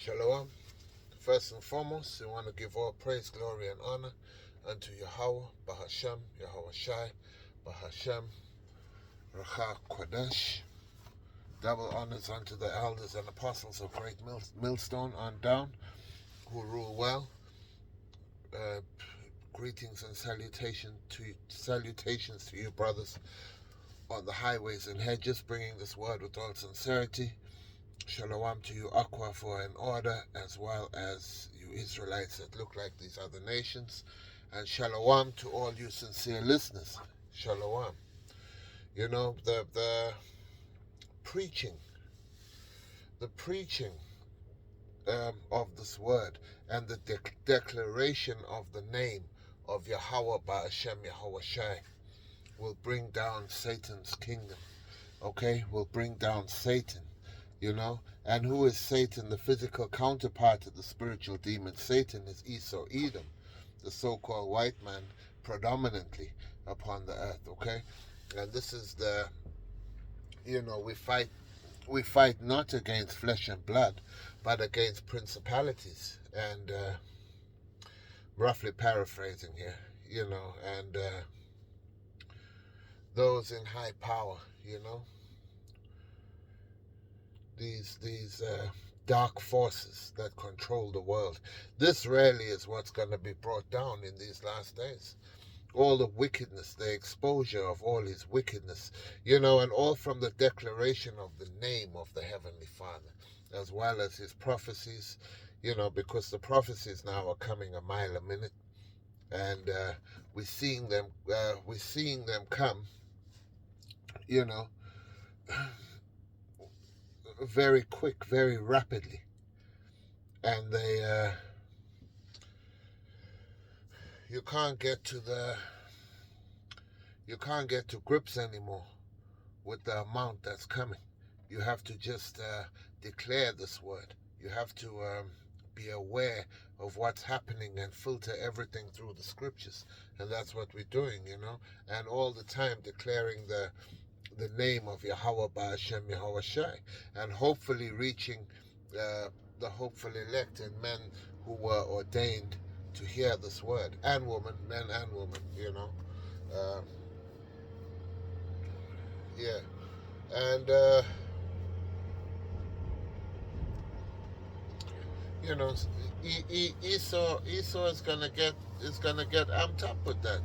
Shalom. First and foremost, we want to give all praise, glory, and honor unto Yahawah, Bahashem, Yahawah Shai, Bahashem, Racha Kodesh. Double honors unto the elders and apostles of Great Millstone on down, who rule well. Greetings and salutations to you, brothers, on the highways and hedges, bringing this word with all sincerity. Shalom to you, Aqua, for an order, as well as you Israelites that look like these other nations. And shalom to all you sincere listeners. Shalom. You know, the preaching, of this word and the declaration of the name of Yahawah Ba'ashem Yahawah Shai will bring down Satan's kingdom. Okay? Will bring down Satan. You know, and who is Satan? The physical counterpart of the spiritual demon. Satan is Esau, Edom, the so-called white man, predominantly upon the earth. Okay, and this is we fight not against flesh and blood, but against principalities. And roughly paraphrasing here, and those in high power. These dark forces that control the world. This really is what's going to be brought down in these last days. All the wickedness, the exposure of all his wickedness, and all from the declaration of the name of the Heavenly Father, as well as his prophecies, because the prophecies now are coming a mile a minute, and we're seeing them come, very quick, very rapidly, and they you can't get to grips anymore with the amount that's coming. You have to just declare this word. You have to be aware of what's happening and filter everything through the scriptures, and that's what we're doing, and all the time declaring the name of Yahawah Ba'ashem Yahawah Shai, and hopefully reaching the hopeful elect and men who were ordained to hear this word, and women, men and women, uh, yeah, and Esau is gonna get amped up with that,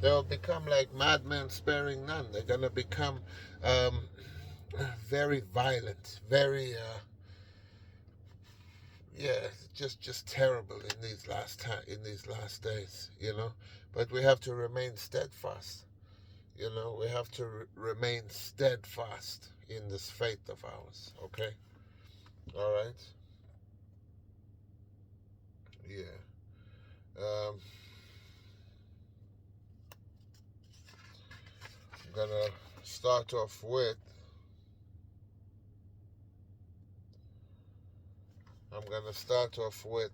They'll become like madmen sparing none. They're gonna become um, very violent, very yeah, just terrible in these last days, But we have to remain steadfast, We have to remain steadfast in this faith of ours. Okay, all right, yeah. Um, I'm gonna start off with. I'm gonna start off with.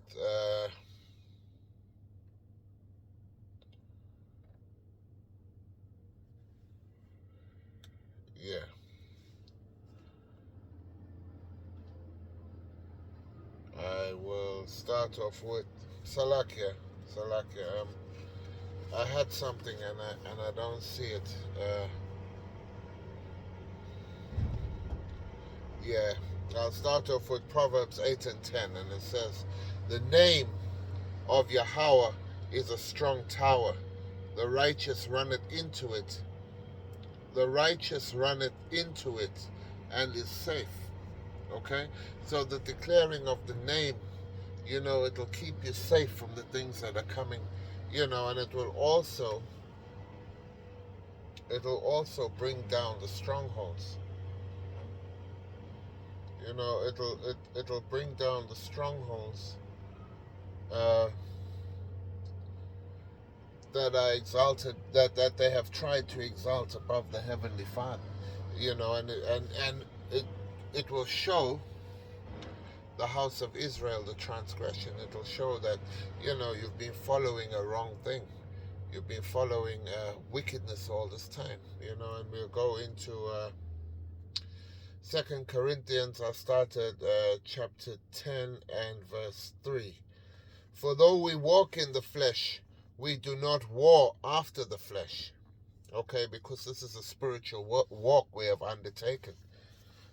Yeah. I will start off with Salakia. Salakia. I had something and I don't see it. Yeah. I'll start off with Proverbs 8 and 10, and it says, "The name of Yahawah is a strong tower. The righteous runneth into it. The righteous runneth into it, and is safe." Okay. So the declaring of the name, it'll keep you safe from the things that are coming, and it'll also bring down the strongholds. It'll bring down the strongholds uh, that are exalted, that they have tried to exalt above the Heavenly Father. And it will show the house of Israel the transgression. It'll show that you've been following a wrong thing. You've been following wickedness all this time. And we'll go into 2 Corinthians, I started chapter 10 and verse 3. For though we walk in the flesh, we do not war after the flesh. Okay, because this is a spiritual walk we have undertaken.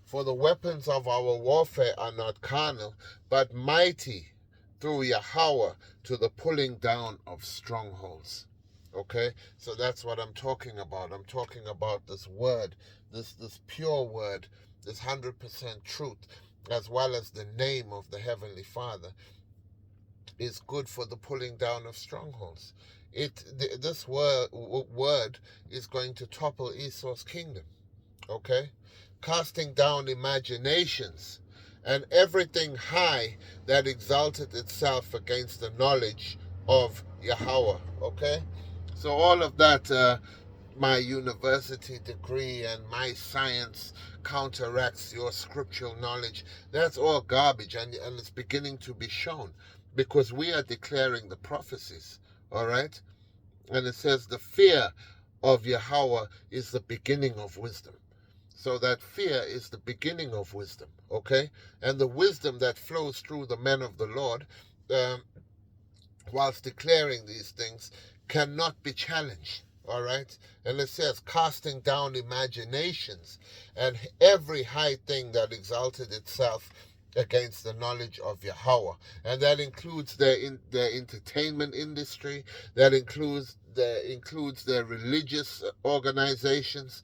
For the weapons of our warfare are not carnal, but mighty through Yahawah to the pulling down of strongholds. Okay, so that's what I'm talking about. I'm talking about this word, this pure word, this 100% truth, as well as the name of the Heavenly Father, is good for the pulling down of strongholds. This word is going to topple Esau's kingdom. Okay, casting down imaginations and everything high that exalted itself against the knowledge of Yahawah. Okay, so all of that, my university degree and my science counteracts your scriptural knowledge. That's all garbage, and it's beginning to be shown because we are declaring the prophecies. All right, and it says the fear of Yahawah is the beginning of wisdom. So that fear is the beginning of wisdom, okay? And the wisdom that flows through the men of the Lord, whilst declaring these things, cannot be challenged, all right? And it says, casting down imaginations and every high thing that exalted itself against the knowledge of Yahawah. And that includes their entertainment industry, that includes their religious organizations,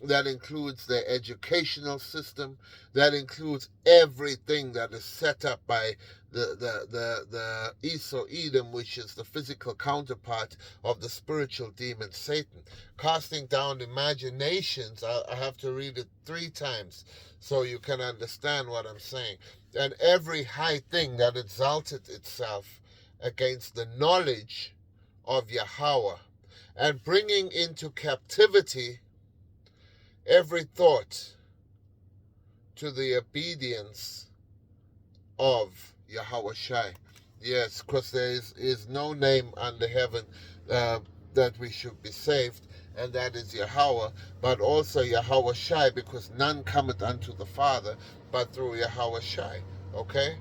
that includes their educational system, that includes everything that is set up by the Esau Edom, which is the physical counterpart of the spiritual demon Satan. Casting down imaginations, I have to read it 3 times so you can understand what I'm saying. And every high thing that exalted itself against the knowledge of Yahawah, and bringing into captivity every thought to the obedience of Yahweh Shai. Yes, because there is no name under heaven that we should be saved, and that is Yahawah, but also Yahweh Shai, because none cometh unto the Father but through Yahweh Shai. Okay?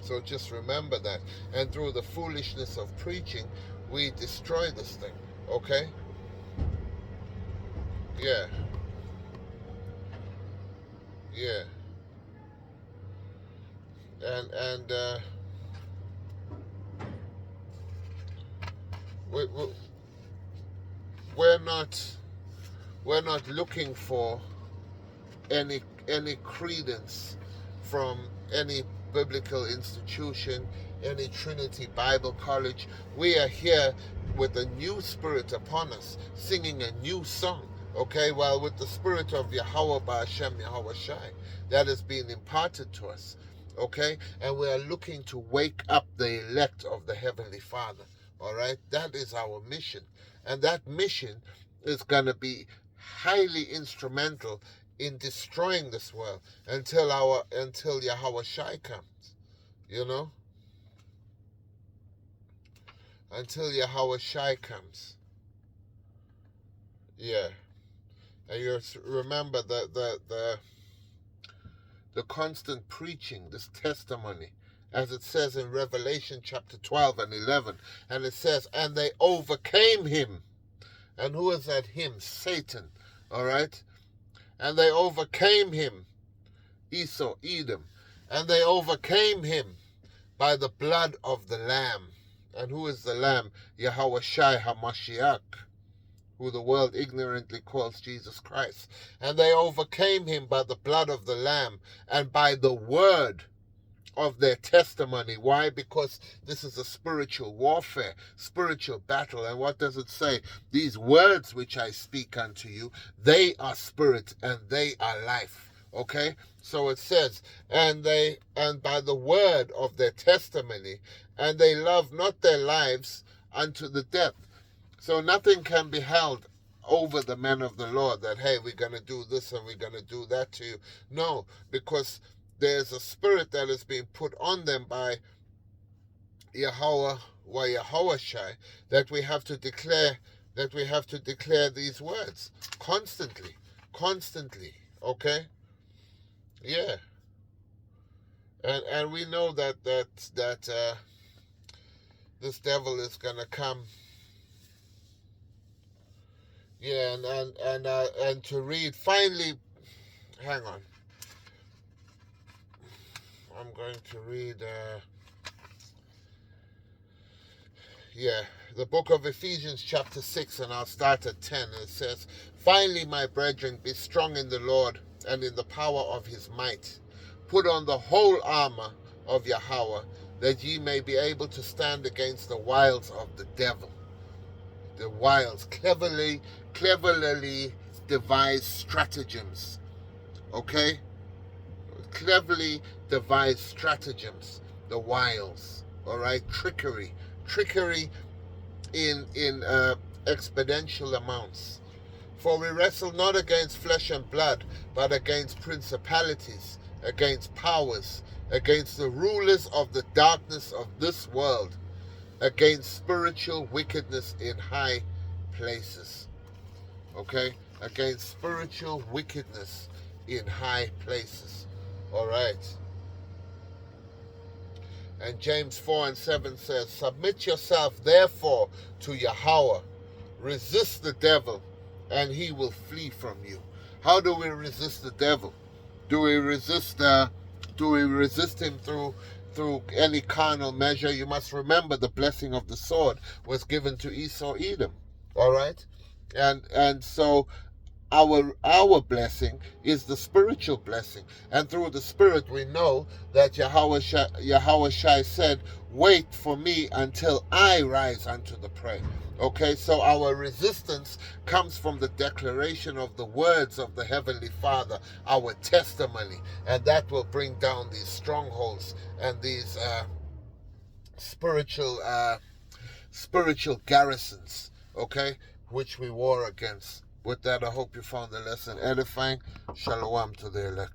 So just remember that. And through the foolishness of preaching, we destroy this thing. Okay? Yeah. Yeah. And we, we're not looking for any credence from any biblical institution, any Trinity Bible College. We are here with a new spirit upon us, singing a new song. Okay, well, with the spirit of Yahawah Ba'Hashem Yahweh Shai that has been imparted to us. Okay, and we are looking to wake up the elect of the Heavenly Father. All right, that is our mission, and that mission is going to be highly instrumental in destroying this world until Yahweh Shai comes. You know, until Yahweh Shai comes. Yeah, and you remember the constant preaching, this testimony, as it says in Revelation chapter 12 and 11, and it says, and they overcame him. And who is that him? Satan. All right? And they overcame him, Esau, Edom. And they overcame him by the blood of the Lamb. And who is the Lamb? Yahweh Shai HaMashiach, who the world ignorantly calls Jesus Christ. And they overcame him by the blood of the Lamb and by the word of their testimony. Why? Because this is a spiritual warfare, spiritual battle. And what does it say? These words which I speak unto you, they are spirit and they are life. Okay? So it says, and by the word of their testimony, and they love not their lives unto the death. So nothing can be held over the men of the Lord that, hey, we're going to do this and we're going to do that to you. No, because there's a spirit that is being put on them by Yahawah or Yahweh Shai, that we have to declare these words constantly. Okay? Yeah. And we know that this devil is gonna come. Yeah, and to read finally. Hang on. I'm going to read. Yeah, the book of Ephesians, chapter 6, and I'll start at 10. It says, "Finally, my brethren, be strong in the Lord and in the power of his might. Put on the whole armor of Yahawah, that ye may be able to stand against the wiles of the devil." The wiles, cleverly devised stratagems. Okay? Cleverly devised stratagems. The wiles. All right? Trickery in exponential amounts. For we wrestle not against flesh and blood, but against principalities, against powers, against the rulers of the darkness of this world, against spiritual wickedness in high places. Okay? Against spiritual wickedness in high places. All right. And James 4 and 7 says, "Submit yourself therefore to Yahawah. Resist the devil, and he will flee from you." How do we resist the devil? Do we resist him through any carnal measure? You must remember the blessing of the sword was given to Esau Edom. All right? And so our blessing is the spiritual blessing, and through the Spirit we know that Yahweh Shai said, "Wait for me until I rise unto the prey." Okay, so our resistance comes from the declaration of the words of the Heavenly Father, our testimony, and that will bring down these strongholds and these spiritual garrisons, okay, which we war against. With that, I hope you found the lesson edifying. Shalom to the elect.